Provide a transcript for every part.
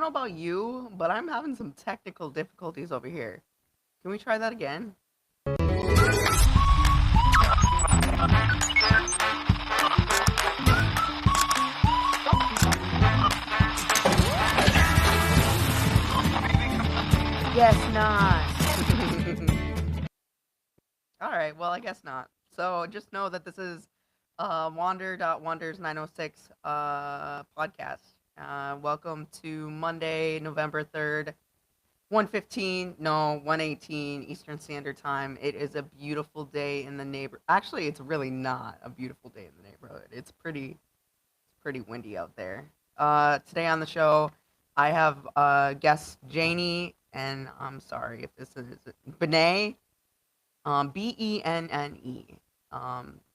know about you, but I'm having some technical difficulties over here. Can we try that again? Guess not. All right, well, I guess not. So just know that this is Wander.Wonders 906 podcast. Welcome to Monday, November 3rd, 1:15, no, 1:18 Eastern Standard Time. It is a beautiful day in the neighbor. Actually, it's really not a beautiful day in the neighborhood. It's pretty windy out there. Today on the show, I have guest Janie, and I'm sorry if this is Benay, Benne.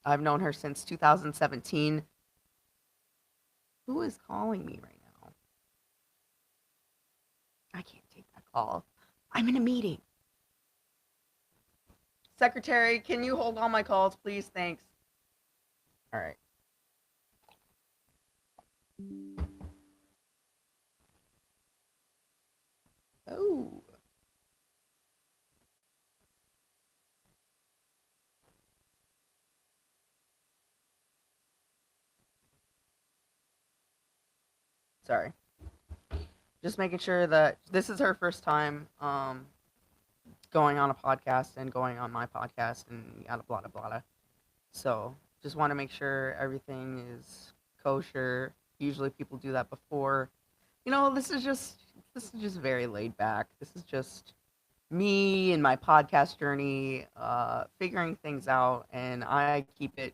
I've known her since 2017. Who is calling me right now? I can't take that call. I'm in a meeting. Secretary, can you hold all my calls, please? Thanks. All right. Oh, sorry. Just making sure that this is her first time going on a podcast and going on my podcast and yada blah blah blah. So just want to make sure everything is kosher. Usually people do that before. This is just very laid back. This is just me and my podcast journey, figuring things out, and I keep it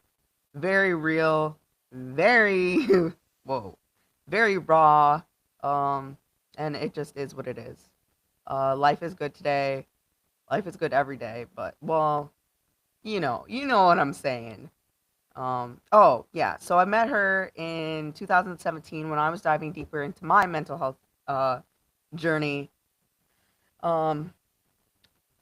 very real, very whoa, very raw, um, and it just is what it is. Life is good today. Life is good every day, but well, you know what I'm saying. Oh yeah, so I met her in 2017 when I was diving deeper into my mental health uh, journey. Um,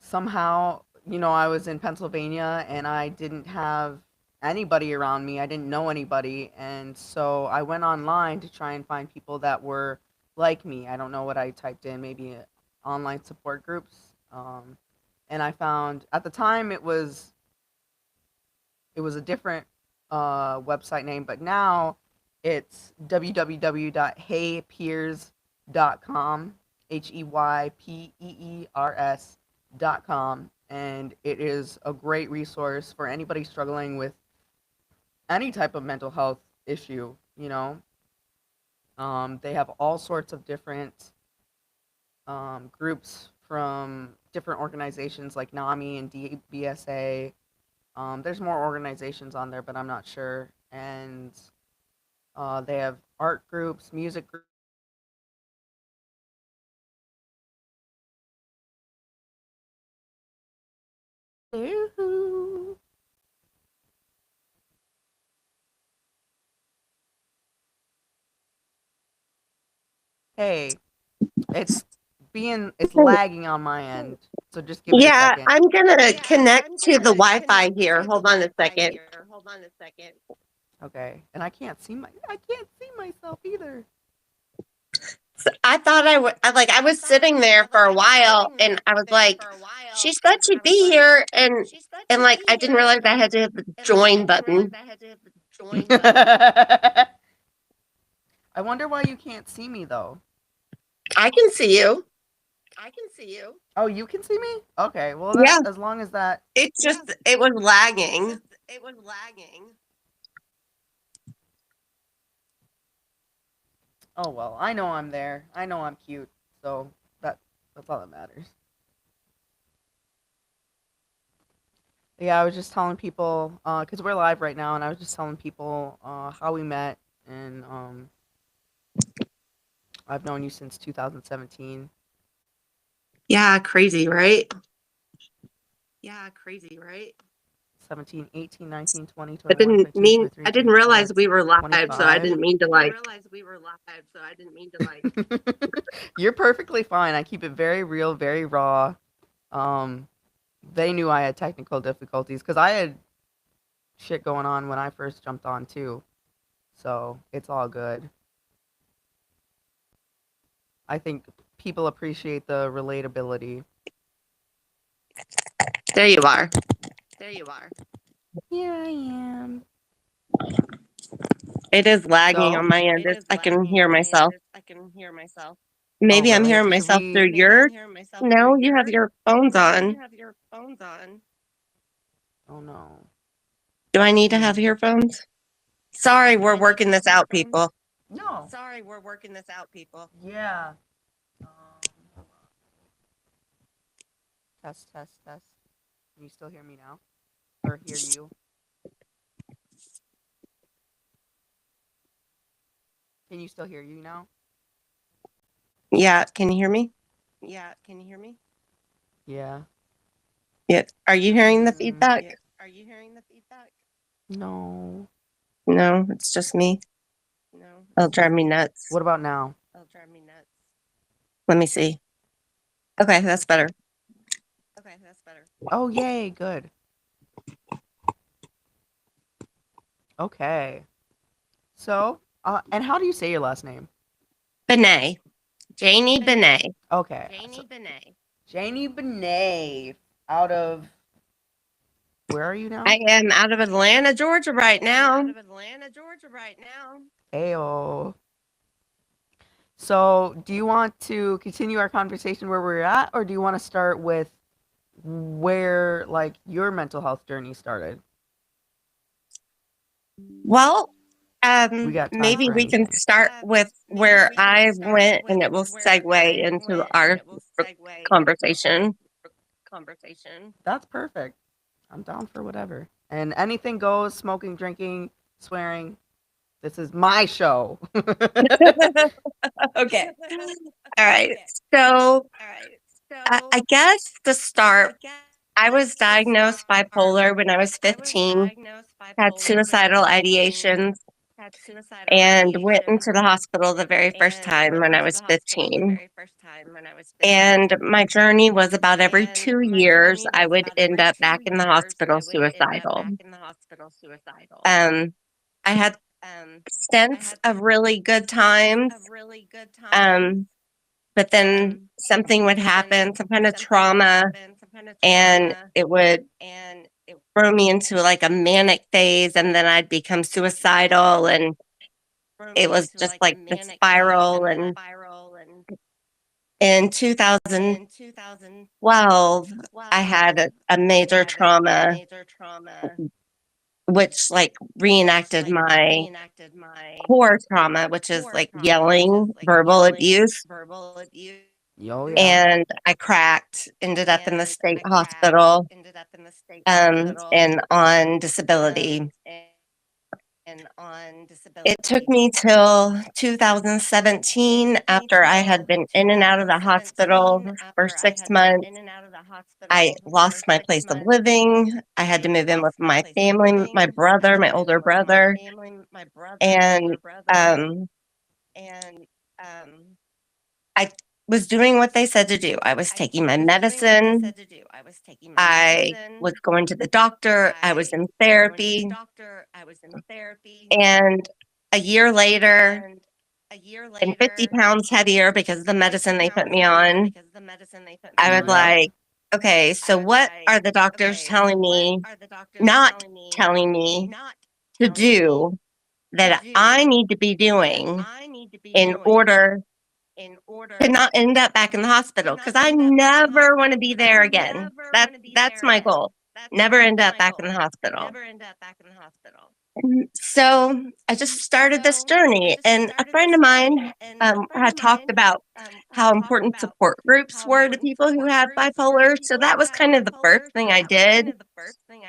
Somehow, I was in Pennsylvania and I didn't have anybody around me. I didn't know anybody, and so I went online to try and find people that were like me. I don't know what I typed in, maybe online support groups. And I found at the time it was a different website name, but now it's www.heypeers.com, HEYPEERS.com, and it is a great resource for anybody struggling with any type of mental health issue. They have all sorts of different groups from different organizations like NAMI and DBSA. There's more organizations on there, but I'm not sure. And they have art groups, music groups. Hey, it's lagging on my end, so just give it a Yeah, second. I'm gonna connect to the Wi-Fi here. Hold on a second. Okay, and I can't see myself either. I thought I was sitting there for a while, and I was like, she said she'd be here, and like I didn't realize I had to hit the join button. I wonder why you can't see me though. I can see you. Oh, you can see me? Okay, well Yeah, as long as that. it was lagging. Oh well, I know I'm there. I know I'm cute, so that that's all that matters. Yeah, I was just telling people because we're live right now, and I was just telling people how we met, and I've known you since 2017. Yeah, crazy, right? 17, 18, 19, 20, 21, 22, I 23, didn't 24, realize we were live, so I 25. didn't mean to like. You're perfectly fine. I keep it very real, very raw. Um, they knew I had technical difficulties because I had shit going on when I first jumped on too. So it's all good. I think people appreciate the relatability. There you are. Here I am. It is lagging So, on my end. I can hear myself. Maybe I'm really? hearing Should myself through we? your. No, you have your phones on. Oh no. Do I need to have earphones? Sorry, we're working this out, people. No. Yeah. Hold on. Test, test, test. Can you still hear me now? Or hear you? Can you still hear you now? Yeah, can you hear me? Yeah. Yeah. Are you hearing the feedback? No. No, it's just me. It'll drive me nuts. What about now? Let me see. Okay, that's better. Oh, yay, good. Okay. So, and how do you say your last name? Benet. Janie Benet. Okay. Janie Benet. Out of. Where are you now? I am out of Atlanta, Georgia right now. Ayo. So, do you want to continue our conversation where we're at, or do you want to start with where, like, your mental health journey started? Well, We got time maybe for we can anything. start with where I went and it will segue into our conversation. That's perfect. I'm down for whatever. And anything goes, smoking, drinking, swearing. This is my show. Okay. All right. So I guess to start, I was diagnosed bipolar when I was 15, had suicidal ideations, and went into the hospital the very first time when I was 15. And my journey was about every 2 years, I would end up back in the hospital suicidal. I had stints of really good times, but then something would happen, some kind of trauma, and it would throw me into like a manic phase, and then I'd become suicidal, and it was just like the spiral. And in 2012, I had a major trauma, which like reenacted my core trauma, which is like yelling, verbal abuse. Yo, yeah. And I cracked, ended up in the state hospital, and on disability. It took me till 2017 after I had been in and out of the hospital for 6 months. I lost my place of living. I had to move in with my family, my brother, my older brother. And I was doing what they said to do. I was taking my medicine. I was going to the doctor. I was in therapy. And a year later, and 50 pounds heavier because of the medicine they put me on, I was like, okay, so what are the doctors telling me, not telling me to do that I need to be doing in order to not end up back in the hospital? Because I never want to be there again. That's my goal. Never end up back in the hospital. So I just started this journey, and a friend of mine had talked about how important support groups were to people who have bipolar. So that was kind of the first thing I did.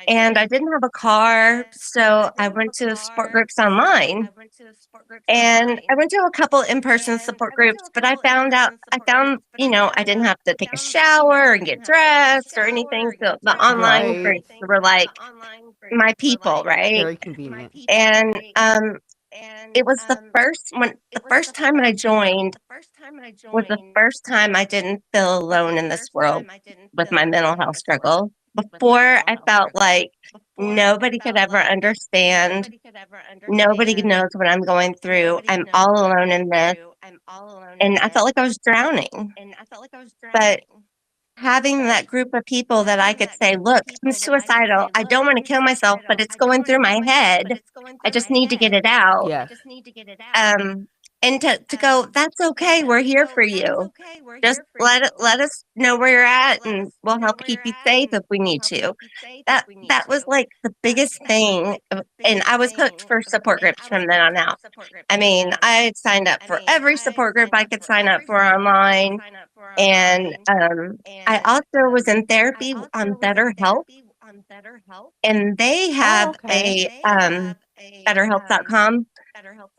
And I didn't have a car, so I went to support groups online. And I went to a couple in-person support groups, but I found, I didn't have to take a shower and get dressed or anything. So the online Right. groups were like my people, right? Very convenient. And it was the first time I joined was the first time I didn't feel alone in this world with my mental health struggle. Before, I felt like nobody could ever understand. Nobody knows what I'm going through. I'm all alone in this. And I felt like I was drowning. But having that group of people that I could say, look, I'm suicidal. I don't want to kill myself, but it's going through my head. I just need to get it out. Yes. And to go, that's okay. We're here for you. Just let us know where you're at, and we'll help keep you safe if we need to. That was like the biggest thing, and I was hooked for support groups from then on out. I mean, I had signed up for every support group I could sign up for online, and I also was in therapy on BetterHelp, and they have okay. BetterHelp.com.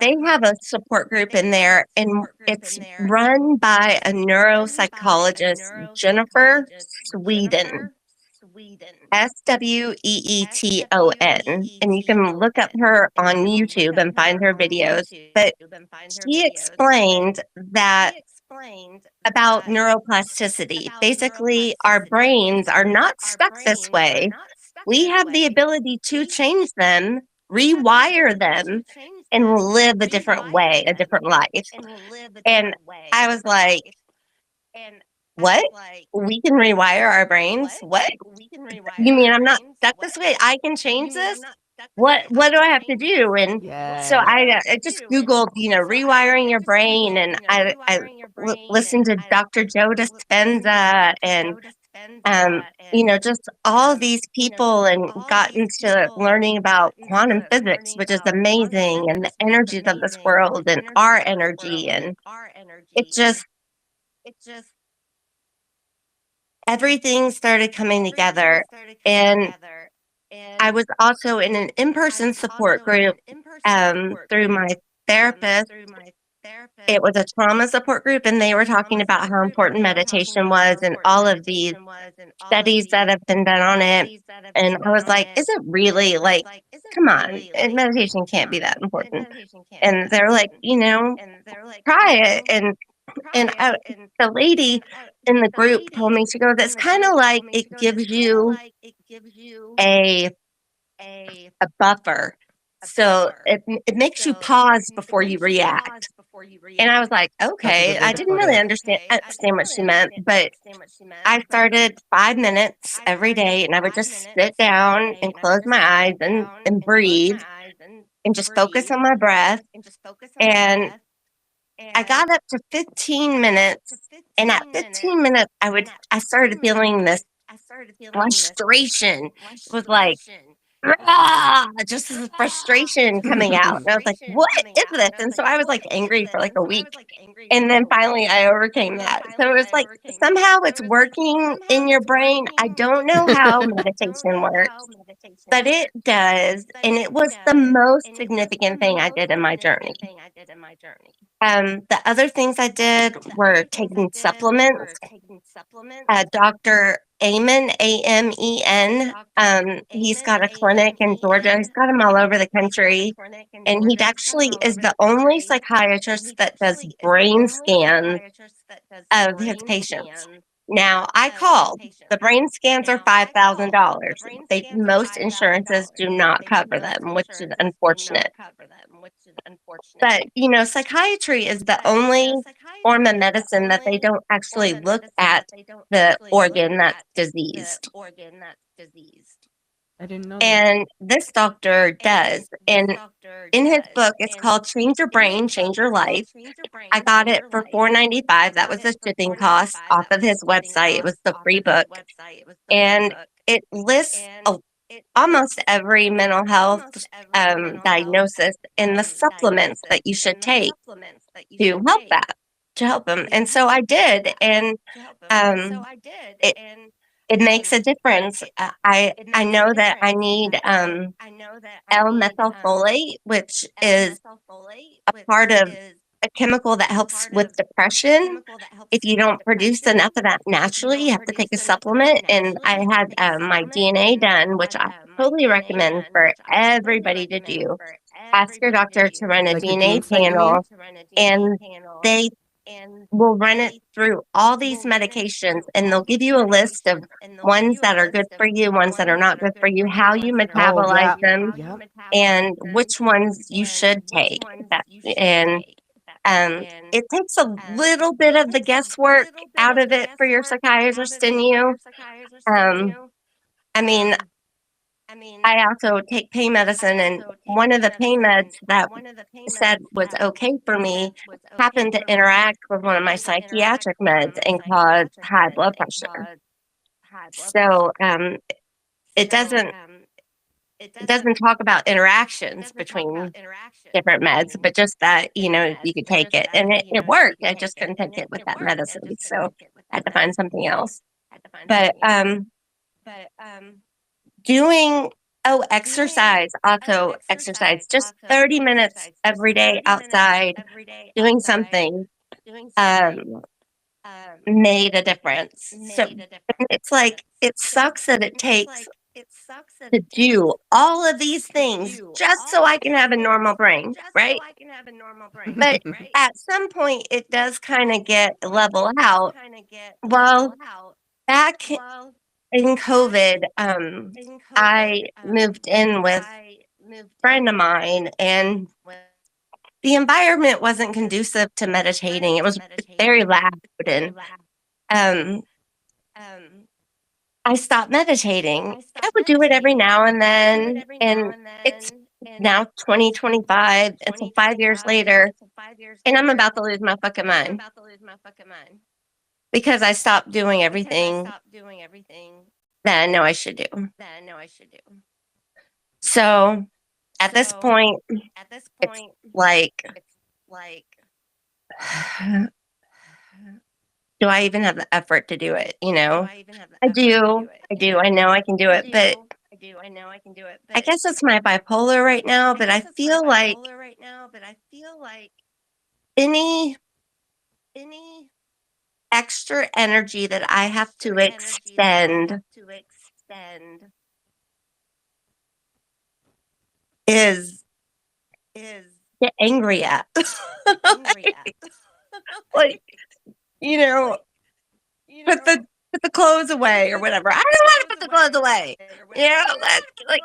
They have a support group in there, and it's run by a neuropsychologist, Jennifer Sweden, Sweeton. And you can look up her on YouTube and find her videos. But she explained that about neuroplasticity. Basically, our brains are not stuck this way. We have the ability to change them, rewire them, and live a different way, a different life. And I was like, what? We can rewire our brains? What? You mean I'm not stuck this way? I can change this? What do I have to do? And so Yes. I just Googled, rewiring your brain, and I listened to Dr. Joe Dispenza and just all these people, and got into learning about quantum physics, which is amazing, and the energies of this world and our energy. And it just, everything started coming together. And I was also in an in-person support group through my therapist. It was a trauma support group, and they were talking about how important meditation was and all of these studies that have been done on it. And I was like, is it really, like, come on, meditation can't be that important. And they're like, try it. And the lady in the group told me, she goes, it's kind of like it gives you a buffer. So it makes you pause before you react. And I was like, okay, I didn't really understand what she meant, but I started 5 minutes every day, and I would just sit down and close my eyes and breathe and just focus on my breath. And I got up to 15 minutes, and at 15 minutes, I started feeling this frustration. It was like, just this frustration coming out. And I was like, what is this? And so I was like angry for like a week. And then finally I overcame that. So it was like, somehow it's working in your brain. I don't know how meditation works, but it does. And it was the most significant thing I did in my journey. The other things I did were taking supplements. Dr. Amen, Amen. He's got a clinic in Georgia. He's got them all over the country. And he actually is the only psychiatrist that does brain scans of his patients. Now, I called. The brain scans are $5,000. Most insurances do not cover them, which is unfortunate. But, psychiatry is the only form of medicine that they don't actually look at the organ that's diseased. I didn't know that. And this doctor does. And in his book, it's called Change Your Brain, Change Your Life. I got it for $4.95. That was the shipping cost off of his website. It was the free book. And it lists almost every mental health diagnosis and the supplements that you should take to help them. And so I did. And it makes a difference. I know that I need L-methylfolate, which is a part of a chemical that helps with depression. If you don't produce enough of that naturally, you have to take a supplement. And I had my DNA done, which I totally recommend for everybody to do. Ask your doctor to run a Like the DNA gene set, you mean? panel, and they will run it through all these medications, and they'll give you a list of ones that are good for you, ones that are not good for you, how you metabolize them, Yep. and which ones you should take. And It takes a little bit of the guesswork out of it for your psychiatrist and you. I mean, I also take pain medicine, and one of the pain meds that said was okay for me happened to interact with one of my psychiatric meds and cause high blood pressure. So it doesn't talk about interactions between different meds, but just that, you could take it. And it worked. I just couldn't take it with that medicine. So I had to find something else. But doing exercise, also exercise, just 30 minutes every day outside doing something made a difference. So it's like it sucks that it takes to do all of these things just so I can have a normal brain, right? But at some point, it does kind of get level out. Well, back in COVID, I moved in with a friend of mine, and the environment wasn't conducive to meditating. It was very loud, and I stopped meditating. I would do it every now and then, and it's now 2025. It's 5 years later, and I'm about to lose my fucking mind because I stopped doing everything that I know I should do. So at this point, it's like, do I even have the effort to do it? I do. I know I can do it, but I guess it's my bipolar right now. But I feel like any extra energy that I have to expend is get angry at. Like, put the clothes away or whatever. I don't want to put the clothes away. That's like,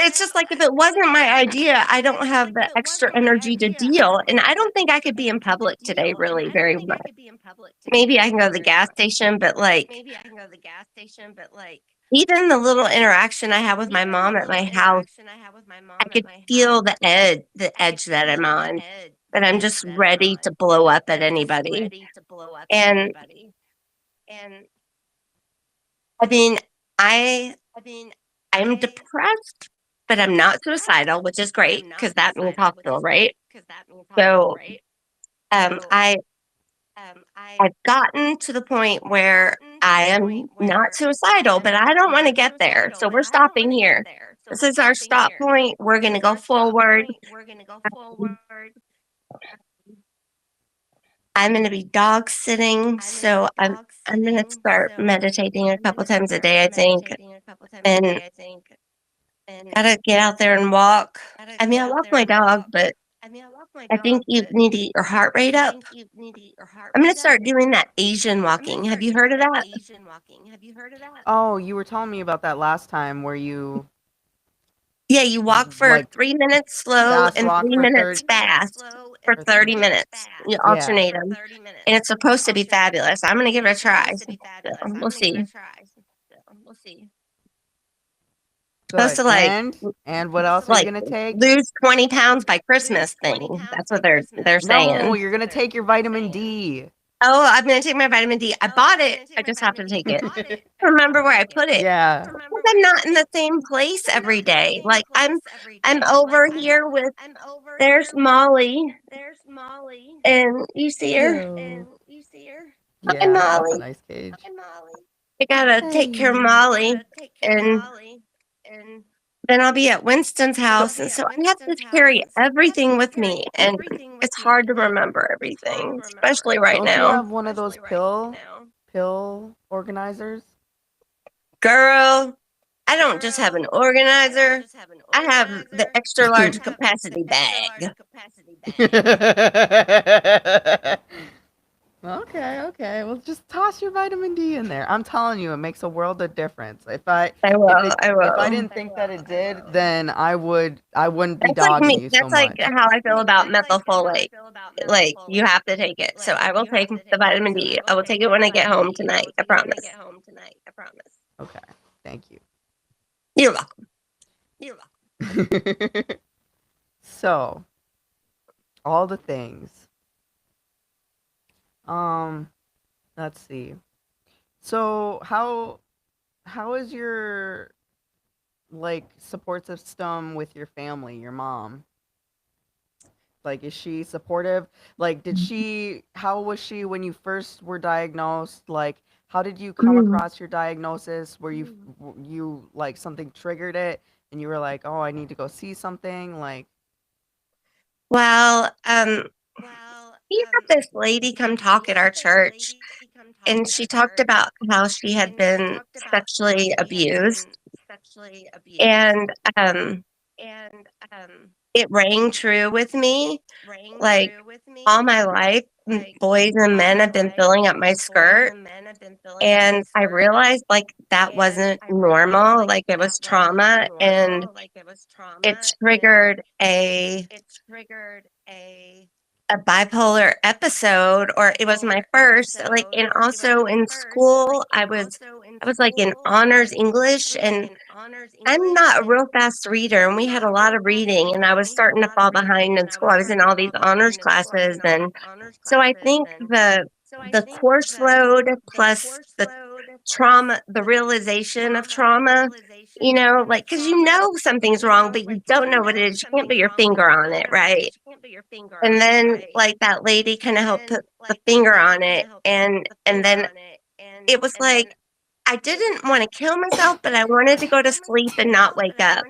it's just like if it wasn't my idea, I don't have the extra energy to deal. And I don't think I could be in public today really very much. Maybe I can go to the gas station, but like even the little interaction I have with my mom at my house, I could feel the edge that I'm on, that I'm just ready to blow up at anybody. And I mean, I'm depressed, but I'm not suicidal, which is great because that means hospital, right? So I've gotten to the point where I am not suicidal, but I don't want to get there. So we're stopping here. This is our stop point. We're going to go forward. I'm going to be dog sitting, so I'm going to start meditating a couple times a day, I think, and gotta get out there and walk. I mean, I walk my dog, but I think you need to get your heart rate up. I'm going to start doing that Asian walking. Have you heard of that? Oh, you were telling me about that last time where you Yeah, you walk for like 3 minutes slow fast and walk 3 for minutes 30 fast for 30 minutes. You Yeah. alternate them, and it's supposed to be fabulous. I'm going to give it a try. So we'll see. Supposed Good. to like And what else are you like gonna take? lose 20 pounds by Christmas thing. That's what they're No, saying. you're gonna take your vitamin D. Oh, I'm going to take my vitamin D. I bought it. I just have to take it. I remember where I put it. Yeah. Because I'm not in the same place every day. Like I'm over here with there's Molly, and you see her. Hi, Yeah, that's a Molly. nice cage. I gotta take care of Molly, and then I'll be at Winston's house, and so I have to carry everything with me, and it's hard to remember everything, especially right Don't you now. have one of those pill organizers? Girl, I don't just have an organizer. I have the extra large capacity bag. Okay, okay. Well, just toss your vitamin D in there. I'm telling you, it makes a world of difference. If I I if will. it I if I will. didn't think that it did, then I wouldn't be That's like dogging me. you so That's like much. how I feel about methylfolate. Like you have to take it. So I will take the vitamin D. I will take it when I get home tonight. I promise. Okay, thank you. You're welcome. So, all the things. Um, let's see. So, how is your like support system with your family, your mom? Like, is she supportive? Like, how was she when you first were diagnosed? Like, how did you come Mm. across your diagnosis? You like something triggered it and you were like, oh, I need to go see something? Like, Well, we had this lady come talk at our church, and she talked about how she had been sexually abused, and it rang true with me. Like all my life, boys and men have been filling up my skirt. And I realized like that wasn't normal, like it was trauma, and it triggered a bipolar episode, or it was my first, like, and also in school I was like in honors English, and I'm not a real fast reader, and we had a lot of reading, and I was starting to fall behind in school. I was in all these honors classes, and so I think the course load plus the trauma, the realization of trauma, like because something's wrong, but you don't know what it is. You can't put your finger on it, right? And then like that lady kind of helped put the finger on it, and then it was like I didn't want to kill myself, but I wanted to go to sleep and not wake up,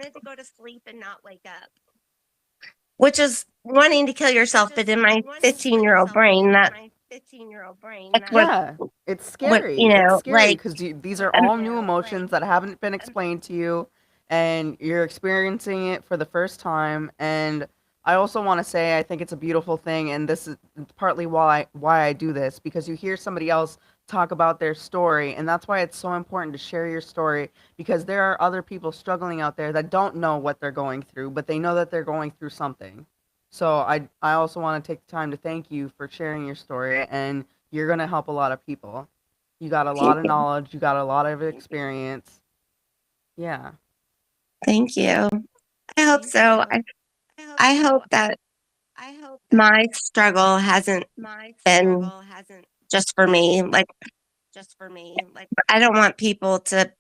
which is wanting to kill yourself. But in my 15-year-old brain, that's yeah, it's what scary. It's scary like because these are um, all new emotions that haven't been explained to you, and you're experiencing it for the first time. And I also want to say I think it's a beautiful thing, and this is partly why I do this because you hear somebody else talk about their story, and that's why it's so important to share your story because there are other people struggling out there that don't know what they're going through, but they know that they're going through something. So I also want to take the time to thank you for sharing your story, and you're going to help a lot of people. You got a lot thank of you. knowledge, you got a lot of experience. Yeah. Thank you. I hope so. I hope that my struggle hasn't been just for me. Like I don't want people to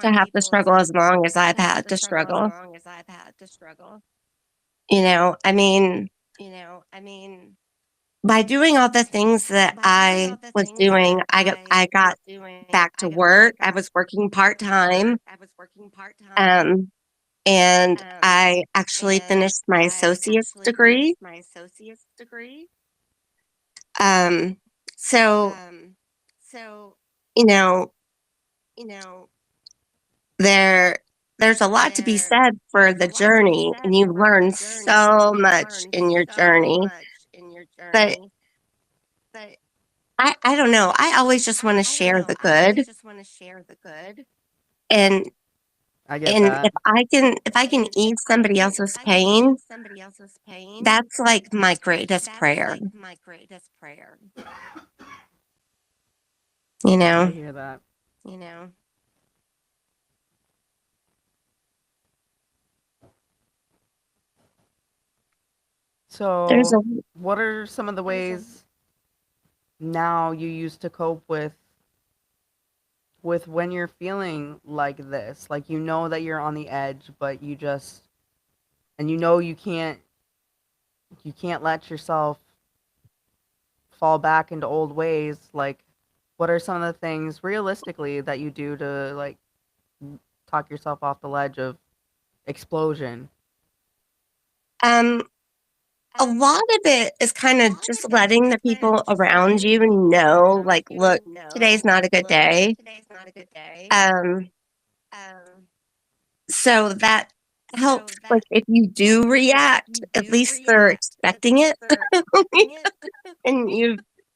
have to struggle as long as I've had to struggle. I mean, by doing all the things that I was doing, I got back to work. I was working part-time. Um, and I actually finished my associate's degree. Um, so, you know, there there's a lot to be said for the journey, and you learn so much in your journey. But I don't know. I always just want to share the good. And I get and that. if I can ease somebody else's pain, that's like my greatest prayer, you I know. hear that. There's a So, what are some of the ways now you use to cope with when you're feeling like this? Like you know that you're on the edge, but you know you can't let yourself fall back into old ways. Like what are some of the things realistically that you do to like talk yourself off the ledge of explosion? um a lot of it is kind of just letting the people around you know, like, look, today's not a good day. Um, so that helps. Like, if you do react, at least they're expecting it, and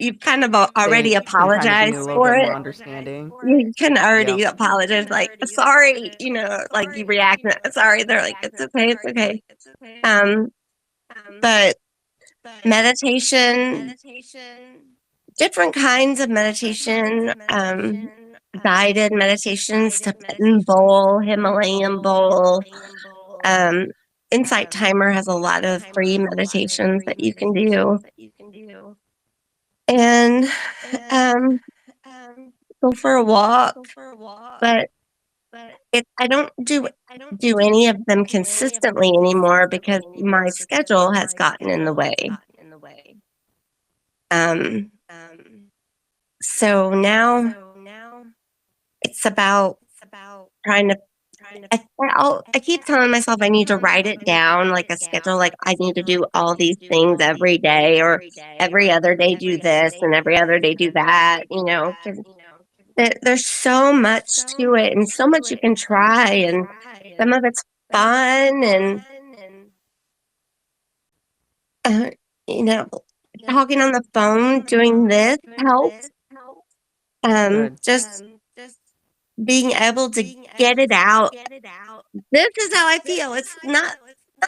you've kind of already They can kind of be apologized a little for bit it. more understanding. You can Yep. already apologize, like, sorry, like you react, sorry. They're like, it's okay, it's okay. But meditation, different kinds of meditation, guided meditations, Tibetan bowl, Himalayan bowl. Um, Insight Timer has a lot of free meditations that you can do. And um, go for a walk. But I don't do any of them consistently anymore because my schedule has gotten in the way. Um, so now it's about trying to. I keep telling myself I need to write it down like a schedule, like I need to do all these things every day, or every other day do this and every other day do that. 'Cause there's so much to it and so much you can try, and some of it's fun, and uh, you know, talking on the phone doing this helps. Good. Just being able to get it out. This is how I feel. It's not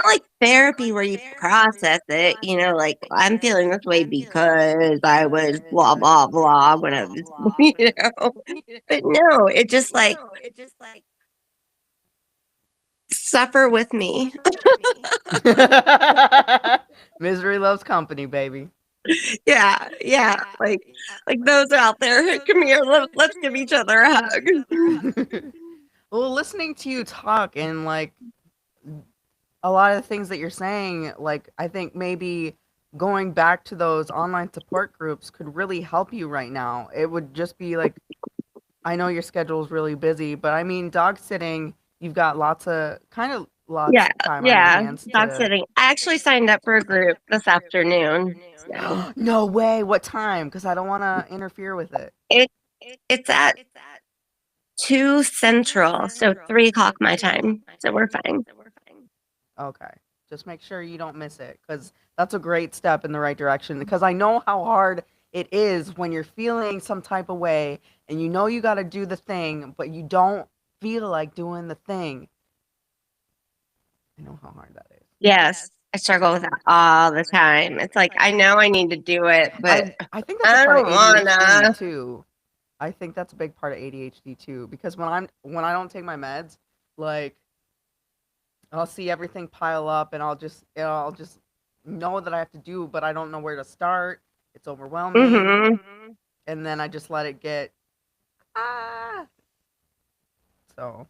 like therapy where you process it, like I'm feeling this way because I was blah blah blah when I was, But no, it just like suffer with me. Misery loves company, baby. Yeah. Like those out there, come here, let's give each other a hug. Well, listening to you talk and like a lot of the things that you're saying, like I think maybe going back to those online support groups could really help you right now. It would just be like, I know your schedule is really busy, but I mean, dog sitting, you've got lots Yeah, of time on your yeah. hands Dog to. sitting. I actually signed up for a group this afternoon. So No way. What time? Because I don't want to interfere with it. it it's at 2 Central, so 3 o'clock my time. So we're fine. Okay. Just make sure you don't miss it because that's a great step in the right direction. Because I know how hard it is when you're feeling some type of way and you know you got to do the thing, but you don't feel like doing the thing. I know how hard that is. Yes, I struggle with that all the time. It's like I know I need to do it, but I think that's a I part of don't ADHD wanna. too. I think that's a big part of ADHD too because when I don't take my meds, like I'll see everything pile up and I'll just know that I have to do, but I don't know where to start. It's overwhelming, Hmm. and then I just let it get ah. So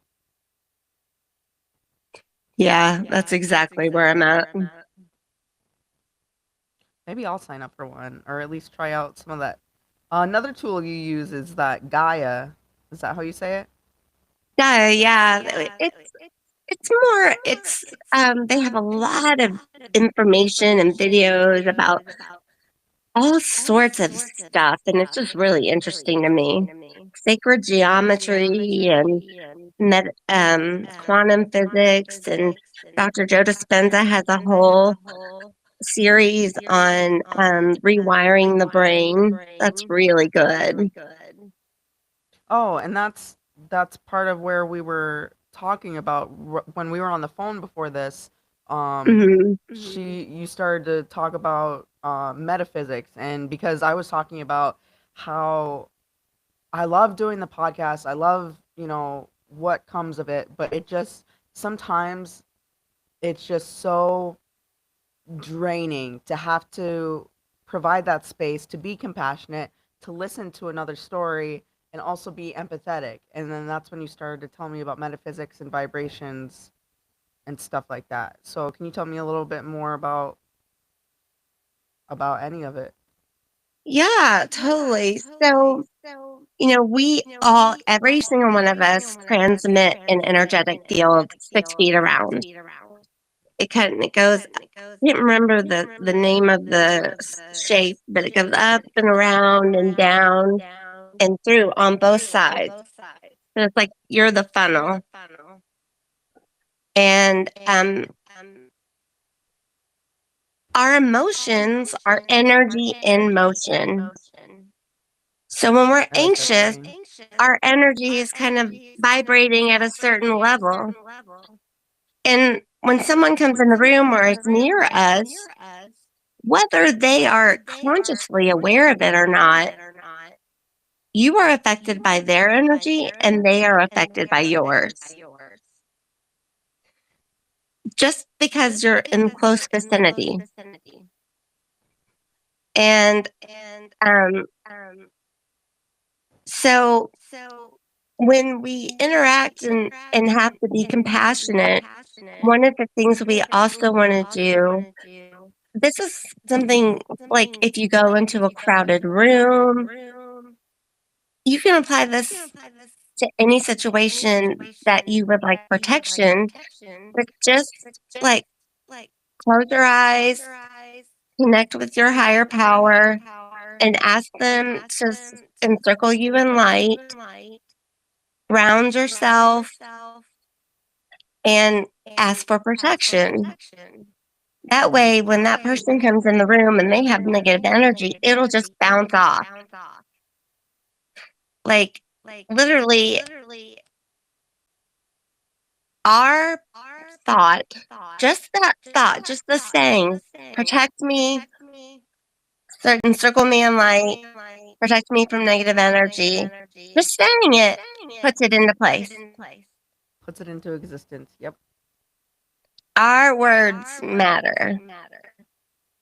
Yeah, that's exactly where I'm at. maybe I'll sign up for one or at least try out some of that. Another tool you use is that Gaia. Is that how you say it? Yeah. It's they have a lot of information and videos about all sorts of stuff, and it's just really interesting to me. Sacred geometry and quantum physics, and Dr. Joe Dispenza has a whole series on rewiring the brain. That's really good. Oh, and that's part of where we were talking about when we were on the phone before this. Hmm. You started to talk about metaphysics, and because I was talking about how I love doing the podcast, I love what comes of it, but it just sometimes it's just so draining to have to provide that space to be compassionate, to listen to another story, and also be empathetic. And then that's when you started to tell me about metaphysics and vibrations and stuff like that. So, can you tell me a little bit more about any of it? Yeah, totally. So, every single one of us transmit an energetic field 6 feet around. It goes, I can't remember the name of the shape, but it goes up and around and down and through on both sides. So it's like you're the funnel. And our emotions are energy in motion. So when we're I like that anxious, saying. our energy is kind of vibrating at a certain level. And when someone comes in the room or is near us, whether they are consciously aware of it or not, you are affected by their energy and they are affected by yours. Just because you're in close vicinity. And um, so when we interact and have to be compassionate, one of the things we also want to do, this is something like if you go into a crowded room, you can apply this to any situation that you would like protection, but just like close your eyes, connect with your higher power, and ask them to encircle you in light, ground yourself, and ask for protection. That way, when that person comes in the room and they have negative energy, it'll just bounce off. Like, literally, our thought, just that thought, just the saying, protect me, encircle me in light, protect me from negative energy, just saying it puts it into place. Puts it into existence. Yep. Our words matter.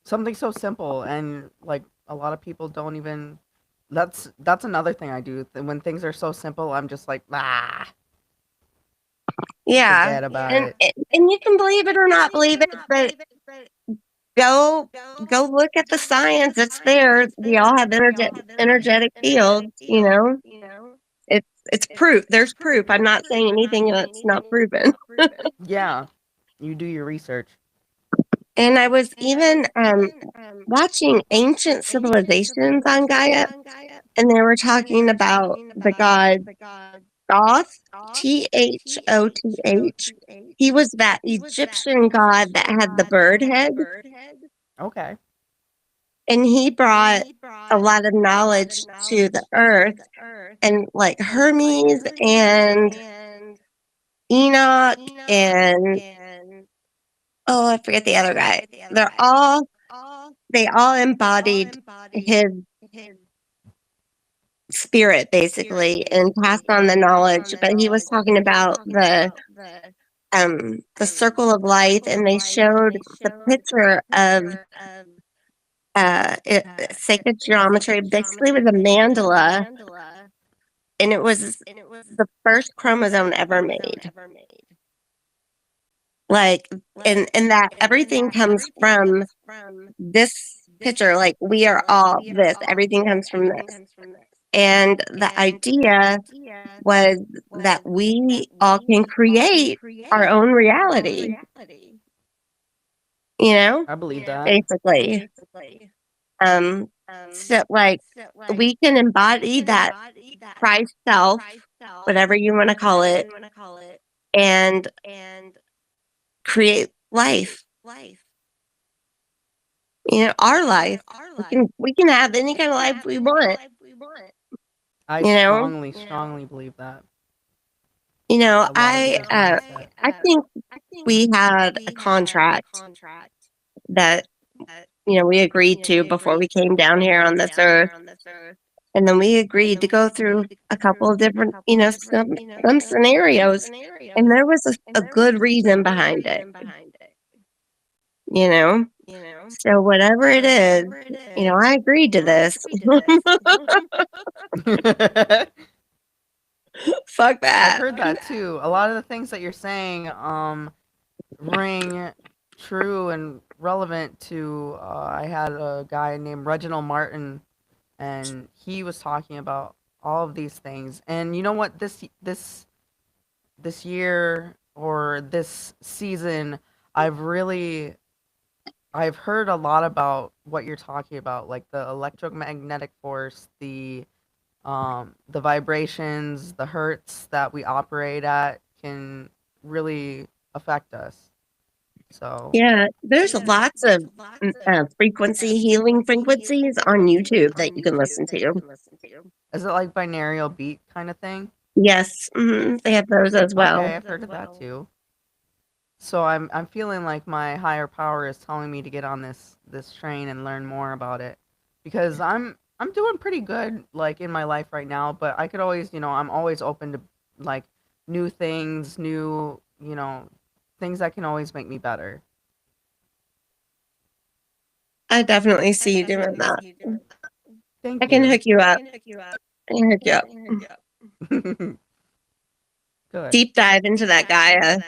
Something so simple, and like a lot of people don't even. That's another thing I do. When things are so simple, I'm just like, Yeah. forget about And, it. and you can believe it or not believe it, but go look at the science. It's there. We all have energetic fields, you know. It's proof. There's proof. I'm not saying anything that's not proven. Yeah, you do your research. And I was even watching ancient civilizations on Gaia, and they were talking about the god Thoth, Thoth. He was that Egyptian god that had the bird head, Okay. and he brought a lot of knowledge to the earth. And like Hermes and Enoch and I forget the other guy. They all embodied his spirit basically and passed on the knowledge. But he was talking about the circle of life, and they showed the picture of sacred geometry, basically with a mandala, and it was the first chromosome ever made. Like, and that everything comes from this picture. Like, we are all this. Everything comes from this. And the idea was that we all can create our own reality. You know, I believe that. basically. So like we can embody that Christ self, whatever you want to call it, and create life. You know, our life. We can have any kind of life we want. I You know? strongly believe that. You know, A lot of people's mindset. I think we had a contract that we agreed to before we came down here on this earth. And then we agreed to go through a couple of different, some scenarios. And there was a good reason behind it. You know? So whatever it is, I agreed to this. Fuck I've that. heard that too. A lot of the things that you're saying ring true and relevant to I had a guy named Reginald Martin, and he was talking about all of these things. And you know what, this year or this season, I've heard a lot about what you're talking about, like the electromagnetic force, the vibrations, the hertz that we operate at can really affect us. So Yeah, there's lots of frequency healing frequencies on YouTube that you can listen to. Is it like binaural beat kind of thing? Yes, they have those as well. Okay, I've heard of that too. So I'm feeling like my higher power is telling me to get on this train and learn more about it because I'm doing pretty good like in my life right now, but I could always, I'm always open to like new things, new, things that can always make me better. I definitely see you doing that. I Thank can you. hook you up. I can hook you up. Good. Deep dive into that Gaia.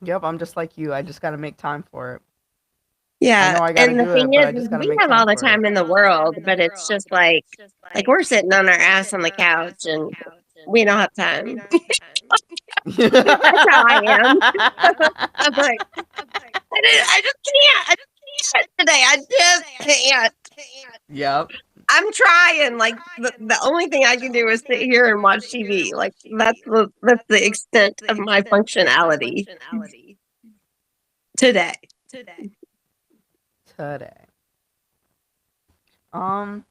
Yep, I'm just like you. I just got to make time for it. I Yeah, know I got to and the do thing it, but I is just got to we make have time all the for it. time in the world, but it's just like we're sitting on our ass on the couch and we don't have time. That's how I am. I'm like, I just can't. I just can't today. I just can't. Yep. I'm trying. Like the only thing I can do is sit here and watch TV. Like that's the extent of my functionality today. Today. Um,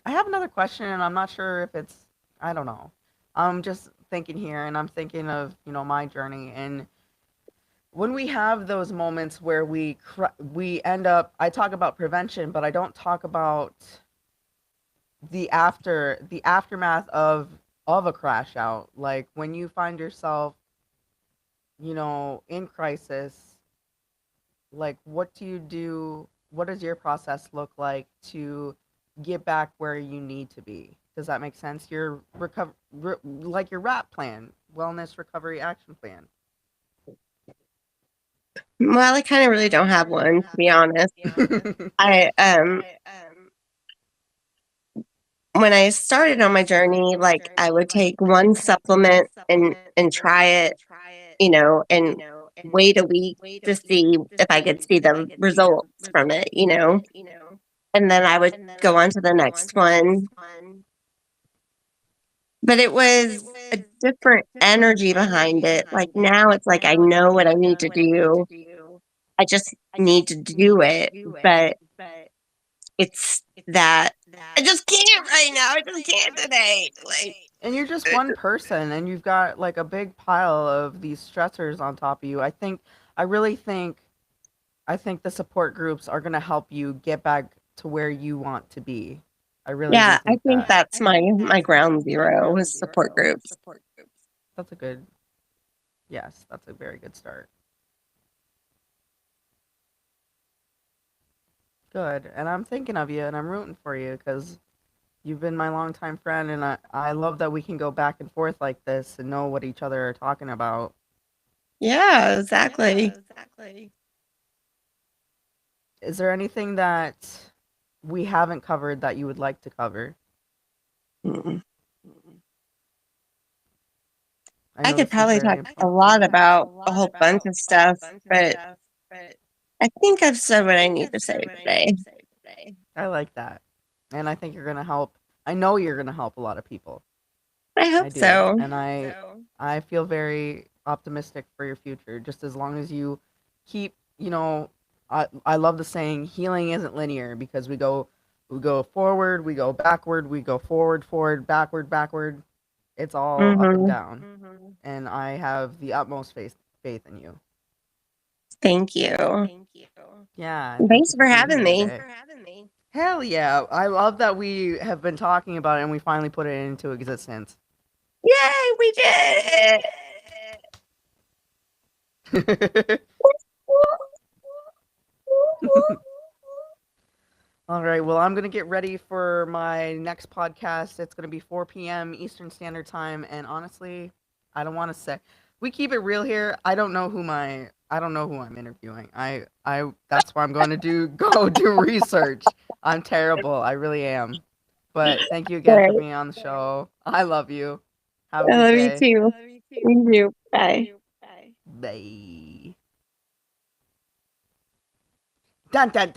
I have another question, and I'm not sure if it's, I don't know. I'm just thinking here, and I'm thinking of, my journey. And when we have those moments where we end up, I talk about prevention, but I don't talk about the aftermath of a crash out. Like when you find yourself, in crisis, like what do you do? What does your process look like to get back where you need to be? Does that make sense? Your like your RAP plan, wellness recovery action plan. Well, I kind of really don't have one, to be honest. I when I started on my journey, like I would take one supplement and try it, and wait a week to see if I could see the results from it. And then I would go on to the next one. But it was a different energy behind it. Like now it's like I know what I need to do. I just need to do it. But it's that I just can't right now. I just can't today. Like, And you're just one person, and you've got like a big pile of these stressors on top of you. I really think the support groups are going to help you get back to where you want to be. I really do yeah, I think think that. that's my ground zero is support groups. That's a good, yes, that's a very good start. Good. And I'm thinking of you and I'm rooting for you because you've been my longtime friend, and I love that we can go back and forth like this and know what each other are talking about. Yeah, exactly. Is there anything that we haven't covered that you would like to cover? Mm. I I know could this is probably very talk a lot important. about a whole bunch of stuff, but I think I've said what I need to say today. I like that. And I think you're going to help. I know you're going to help a lot of people. I I hope do. so. And I feel very optimistic for your future just as long as you keep, I love the saying healing isn't linear because we go forward, we go backward, we go forward, forward, backward, backward. It's all up and Hmm. down. And I have the utmost faith in you. Thank you. Yeah, and thank Thanks you for for being having here me. today. Hell yeah. I love that we have been talking about it and we finally put it into existence. Yay, we did it. All right. Well, I'm going to get ready for my next podcast. It's going to be 4 p.m. Eastern Standard Time. And honestly, I don't want to say, we keep it real here. I don't know who I'm interviewing. That's why I'm going to go do research. I'm terrible. I really am. But thank you again for Great. being on the show. I love you. Have a I good love you day. too. You too. Bye. Bye. Dun dun dun.